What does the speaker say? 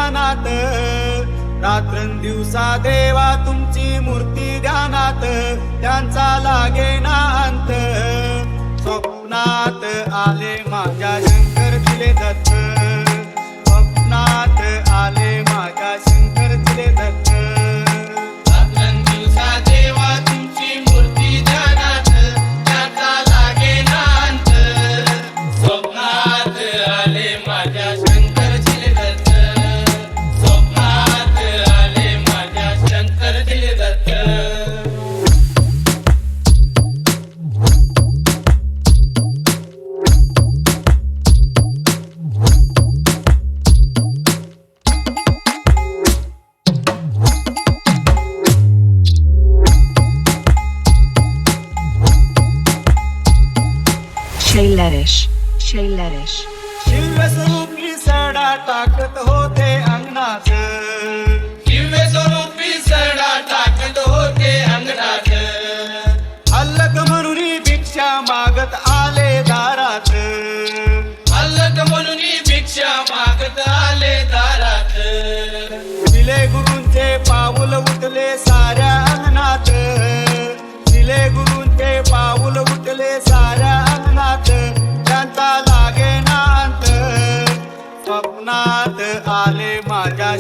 ध्यानात, रात्रंदिवसा देवा तुमची मूर्ती ध्यानात, त्यांचा लागेना अंत. स्वप्नात आले माझ्या शंकर दिले दत्त, स्वप्नात आले माझ्या शंकर दिले दत्त. रात्रंदिवसा देवा तुमची मूर्ती ध्यानात, त्याचा लागेना अंत. स्वप्नात आले माझ्या शंकर दिले दत्त, स्वप्नात आले माझ्या शंकर दिले दत्त. शैलरेश शिव्य स्वरूपी सडा टाकत होते अंगणात, दिव्य स्वरूपी सडा टाकत होते अंगणात. अल्लक म्हणून भिक्षा मागत आले दारात, अल्लक म्हणून भिक्षा मागत आले दारात. दिले गुरूंचे पाऊल उठले साऱ्या अंगणात, दिले गुरूंचे पाऊल उठले साऱ्या अंगणात, त्यांचा लागेना अंत. स्वप्नात आले माझ्या